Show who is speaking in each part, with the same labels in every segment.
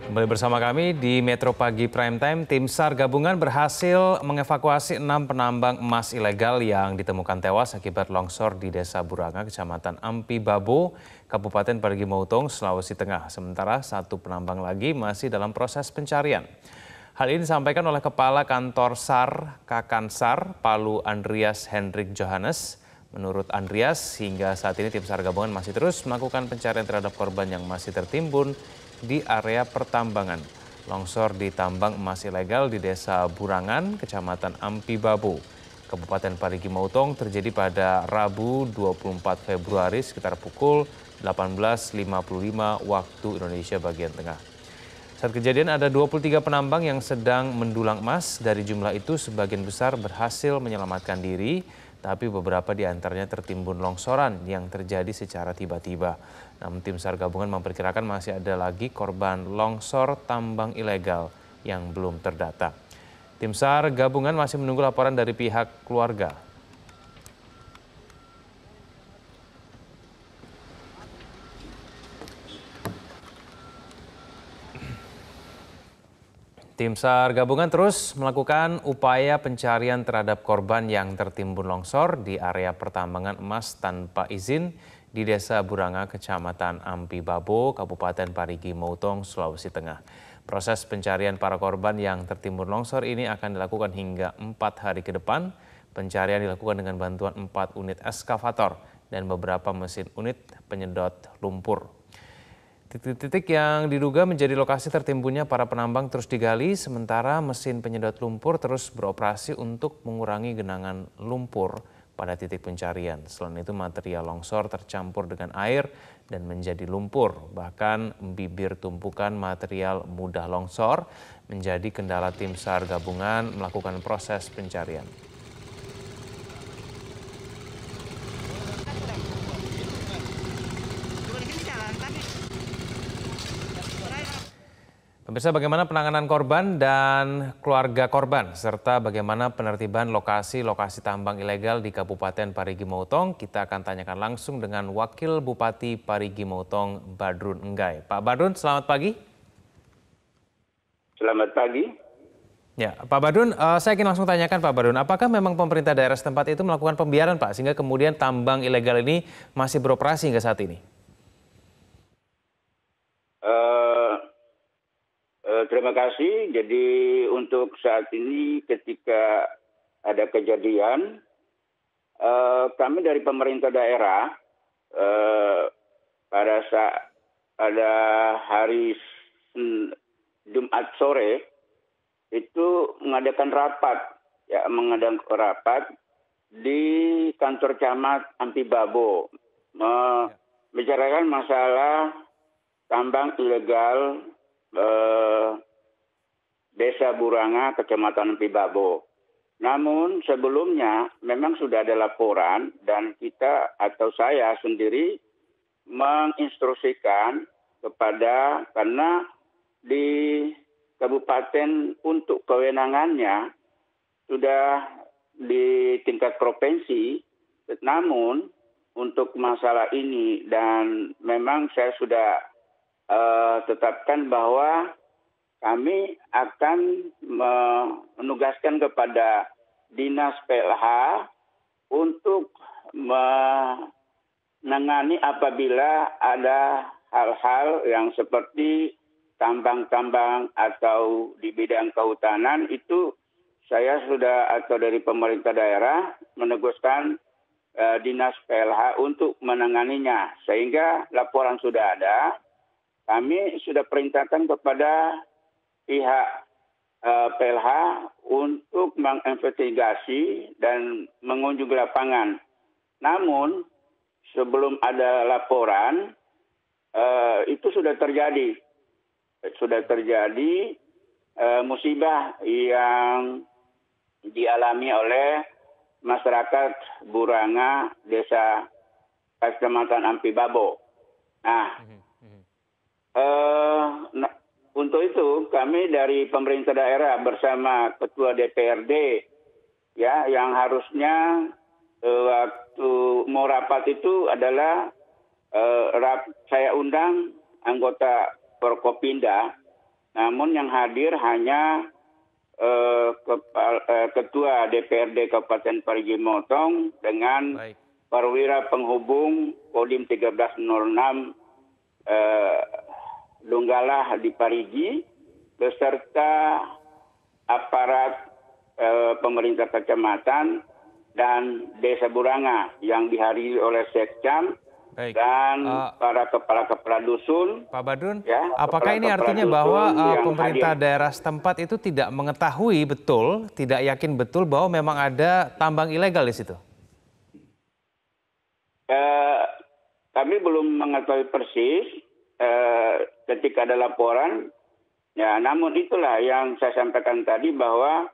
Speaker 1: Kembali bersama kami di Metro Pagi Prime Time, tim SAR gabungan berhasil mengevakuasi 6 penambang emas ilegal yang ditemukan tewas akibat longsor di Desa Buranga, Kecamatan Ampi Babo, Kabupaten Parigi Motong, Sulawesi Tengah. Sementara satu penambang lagi masih dalam proses pencarian. Hal ini disampaikan oleh Kepala Kantor SAR Kakansar, Palu Andreas Hendrik Johannes. Menurut Andreas, hingga saat ini tim SAR gabungan masih terus melakukan pencarian terhadap korban yang masih tertimbun di area pertambangan. Longsor di tambang emas ilegal di Desa Burangan, Kecamatan Ampi Babo, Kabupaten Parigi Motong terjadi pada Rabu 24 Februari sekitar pukul 18.55 waktu Indonesia bagian tengah. Saat kejadian ada 23 penambang yang sedang mendulang emas. Dari jumlah itu sebagian besar berhasil menyelamatkan diri, tapi beberapa di antaranya tertimbun longsoran yang terjadi secara tiba-tiba. Namun tim SAR gabungan memperkirakan masih ada lagi korban longsor tambang ilegal yang belum terdata. Tim SAR gabungan masih menunggu laporan dari pihak keluarga. Tim SAR gabungan terus melakukan upaya pencarian terhadap korban yang tertimbun longsor di area pertambangan emas tanpa izin di Desa Buranga, Kecamatan Ampi Babo, Kabupaten Parigi Motong, Sulawesi Tengah. Proses pencarian para korban yang tertimbun longsor ini akan dilakukan hingga 4 hari ke depan. Pencarian dilakukan dengan bantuan 4 unit eskavator dan beberapa mesin unit penyedot lumpur. Titik-titik yang diduga menjadi lokasi tertimbunnya para penambang terus digali, sementara mesin penyedot lumpur terus beroperasi untuk mengurangi genangan lumpur pada titik pencarian. Selain itu, material longsor tercampur dengan air dan menjadi lumpur. Bahkan bibir tumpukan material mudah longsor menjadi kendala tim SAR gabungan melakukan proses pencarian. Pemirsa, bagaimana penanganan korban dan keluarga korban, serta bagaimana penertiban lokasi-lokasi tambang ilegal di Kabupaten Parigi Motong, kita akan tanyakan langsung dengan Wakil Bupati Parigi Motong, Badrun Enggai. Pak Badrun, selamat pagi.
Speaker 2: Selamat pagi.
Speaker 1: Ya, Pak Badrun, saya ingin langsung tanyakan Pak Badrun, apakah memang pemerintah daerah setempat itu melakukan pembiaran Pak, sehingga kemudian tambang ilegal ini masih beroperasi hingga saat ini?
Speaker 2: Terima kasih. Jadi untuk saat ini ketika ada kejadian, kami dari pemerintah daerah pada hari Jumat sore itu mengadakan rapat di kantor camat Ampi Babo, membicarakan masalah tambang ilegal Desa Buranga, Kecamatan Ampi Babo. Namun sebelumnya memang sudah ada laporan dan kita atau saya sendiri menginstruksikan karena di kabupaten untuk kewenangannya sudah di tingkat provinsi, namun untuk masalah ini dan memang saya sudah tetapkan bahwa kami akan menugaskan kepada Dinas PLH untuk menangani apabila ada hal-hal yang seperti tambang-tambang atau di bidang kehutanan itu saya sudah atau dari pemerintah daerah menugaskan Dinas PLH untuk menanganinya sehingga laporan sudah ada. Kami sudah perintahkan kepada pihak PLH untuk menginvestigasi dan mengunjungi lapangan. Namun sebelum ada laporan itu sudah terjadi musibah yang dialami oleh masyarakat Buranga, Desa Kecamatan Ampi Babo. Untuk itu kami dari pemerintah daerah bersama Ketua DPRD ya yang harusnya waktu mau rapat itu adalah saya undang anggota Forkopimda namun yang hadir hanya Ketua DPRD Kabupaten Parigi Motong dengan
Speaker 1: Baik.
Speaker 2: perwira penghubung Kodim 1306 Donggala di Parigi beserta aparat pemerintah kecamatan dan Desa Buranga yang dihadiri oleh Sekcam
Speaker 1: Baik.
Speaker 2: dan para kepala-kepala dusun.
Speaker 1: Pak Badrun,
Speaker 2: Ya,
Speaker 1: apakah ini
Speaker 2: kepala-kepala
Speaker 1: artinya
Speaker 2: dusun
Speaker 1: bahwa
Speaker 2: yang
Speaker 1: pemerintah
Speaker 2: hadir.
Speaker 1: daerah setempat itu tidak mengetahui betul, tidak yakin betul bahwa memang ada tambang ilegal di situ?
Speaker 2: Kami belum mengetahui persis ketika ada laporan. Ya, namun itulah yang saya sampaikan tadi bahwa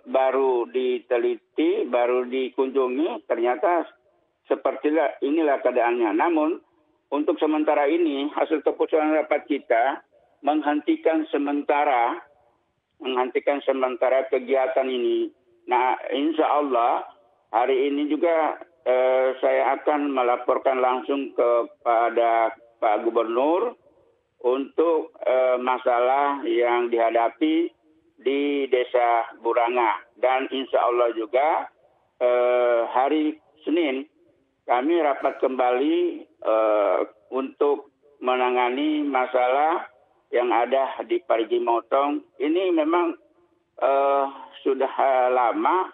Speaker 2: baru diteliti, baru dikunjungi, ternyata sepertilah inilah keadaannya. Namun untuk sementara ini hasil keputusan rapat kita menghentikan sementara kegiatan ini. Nah, insya Allah hari ini juga saya akan melaporkan langsung kepada Pak Gubernur untuk masalah yang dihadapi di Desa Buranga. Dan insya Allah juga hari Senin kami rapat kembali untuk menangani masalah yang ada di Parigi Motong. Ini memang sudah lama,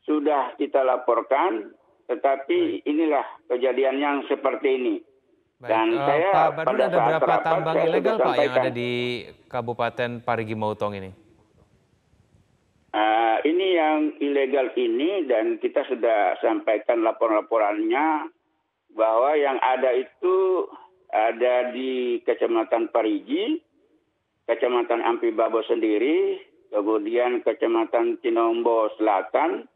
Speaker 2: sudah kita laporkan, tetapi inilah kejadian yang seperti ini.
Speaker 1: Baik.
Speaker 2: Dan saya
Speaker 1: Pak Badrun,
Speaker 2: pada
Speaker 1: ada
Speaker 2: saat
Speaker 1: berapa
Speaker 2: rapat
Speaker 1: tambang
Speaker 2: saya
Speaker 1: ilegal
Speaker 2: sudah
Speaker 1: Pak yang
Speaker 2: sampaikan.
Speaker 1: ada di Kabupaten Parigi Motong ini?
Speaker 2: Ini yang ilegal ini dan kita sudah sampaikan laporan-laporannya bahwa yang ada itu ada di Kecamatan Parigi, Kecamatan Ampi Babo sendiri, kemudian Kecamatan Cinombo Selatan,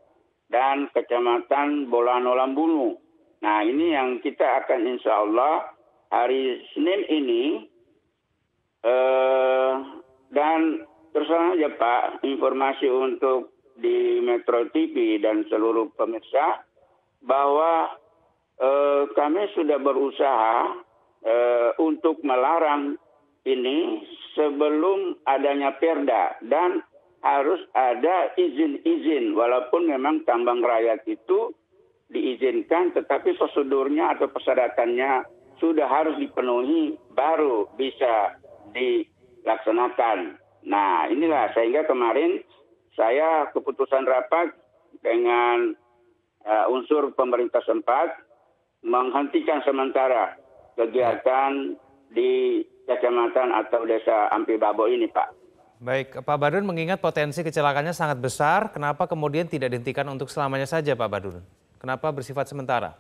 Speaker 2: dan Kecamatan Bolano Lambunu. Nah, ini yang kita akan insya Allah hari Senin ini dan terus aja Pak, informasi untuk di Metro TV dan seluruh pemirsa bahwa kami sudah berusaha untuk melarang ini sebelum adanya perda dan harus ada izin-izin walaupun memang tambang rakyat itu diizinkan tetapi prosedurnya atau persyaratannya sudah harus dipenuhi baru bisa dilaksanakan. Nah, inilah sehingga kemarin saya keputusan rapat dengan unsur pemerintah setempat menghentikan sementara kegiatan di kecamatan atau desa Ampi Babo ini, Pak.
Speaker 1: Baik, Pak Badrun, mengingat potensi kecelakaannya sangat besar, kenapa kemudian tidak dihentikan untuk selamanya saja, Pak Badrun? Kenapa bersifat sementara?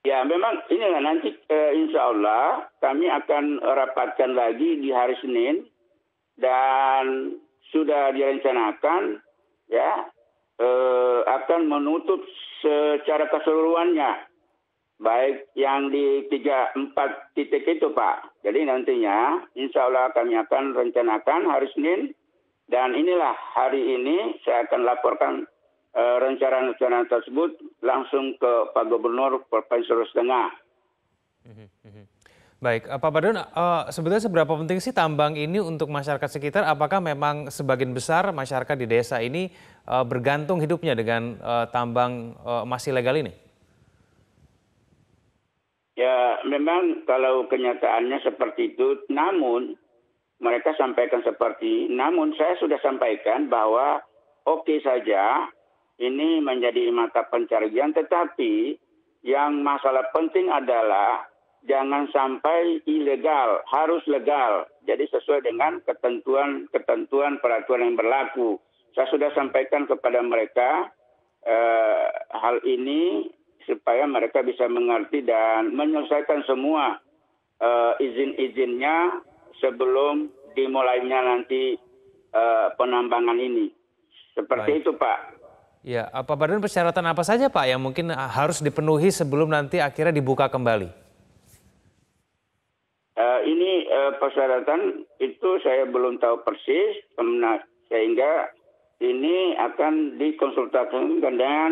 Speaker 2: Ya, memang inilah nanti insya Allah kami akan rapatkan lagi di hari Senin dan sudah direncanakan ya akan menutup secara keseluruhannya baik yang di 3-4 titik itu Pak. Jadi nantinya insya Allah kami akan rencanakan hari Senin dan inilah hari ini saya akan laporkan rencana-rencana tersebut langsung ke Pak Gubernur Provinsi Sulawesi Tengah.
Speaker 1: Baik, Pak Badrun, sebetulnya seberapa penting sih tambang ini untuk masyarakat sekitar? Apakah memang sebagian besar masyarakat di desa ini bergantung hidupnya dengan tambang emas ilegal ini?
Speaker 2: Ya, memang kalau kenyataannya seperti itu, namun mereka sampaikan namun saya sudah sampaikan bahwa oke saja ini menjadi mata pencarian, tetapi yang masalah penting adalah jangan sampai ilegal, harus legal. Jadi sesuai dengan ketentuan peraturan yang berlaku. Saya sudah sampaikan kepada mereka hal ini supaya mereka bisa mengerti dan menyelesaikan semua izin-izinnya sebelum dimulainya nanti penambangan ini. Seperti itu, Pak.
Speaker 1: Ya, Pak Badrun, persyaratan apa saja Pak yang mungkin harus dipenuhi sebelum nanti akhirnya dibuka kembali?
Speaker 2: Ini persyaratan itu saya belum tahu persis, sehingga ini akan dikonsultasikan dengan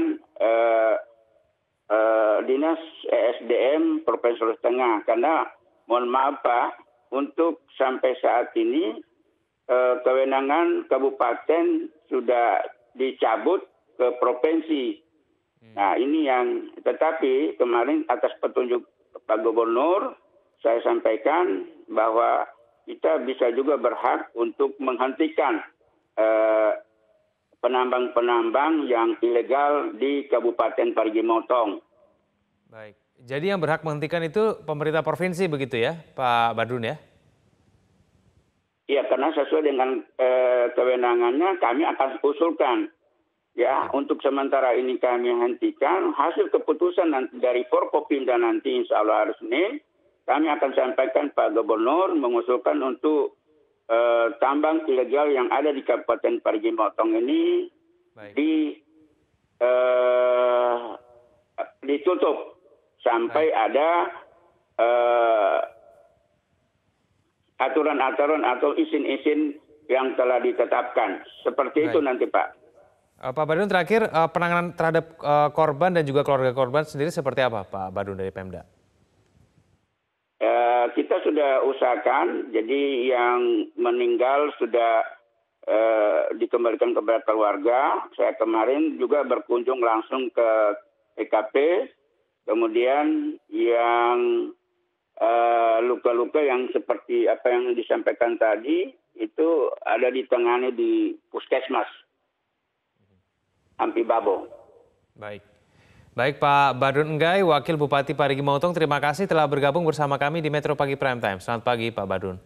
Speaker 2: Dinas ESDM Provinsi Sulawesi Tengah. Karena mohon maaf Pak, untuk sampai saat ini kewenangan kabupaten sudah dicabut ke provinsi. Nah ini yang, tetapi kemarin atas petunjuk Pak Gubernur, saya sampaikan bahwa kita bisa juga berhak untuk menghentikan penambang-penambang yang ilegal di Kabupaten Parigi Motong.
Speaker 1: Baik, jadi yang berhak menghentikan itu pemerintah provinsi begitu ya, Pak Badrun ya?
Speaker 2: Iya, karena sesuai dengan kewenangannya kami akan usulkan. Ya, untuk sementara ini kami hentikan hasil keputusan nanti dari Forkopimda nanti insya Allah hari Senin, kami akan sampaikan Pak Gubernur mengusulkan untuk tambang ilegal yang ada di Kabupaten Parigi Motong ini ditutup sampai ada aturan-aturan atau izin-izin yang telah ditetapkan. Seperti itu nanti Pak.
Speaker 1: Pak Badun, terakhir penanganan terhadap korban dan juga keluarga korban sendiri seperti apa Pak Badun dari Pemda?
Speaker 2: Kita sudah usahakan, jadi yang meninggal sudah dikembalikan kepada keluarga. Saya kemarin juga berkunjung langsung ke TKP, kemudian yang luka-luka yang seperti apa yang disampaikan tadi itu ada ditangani di Puskesmas Ampi Babo.
Speaker 1: Baik. Baik Pak Badrun Enggai, Wakil Bupati Parigi Motong, terima kasih telah bergabung bersama kami di Metro Pagi Prime Time. Selamat pagi Pak Badrun.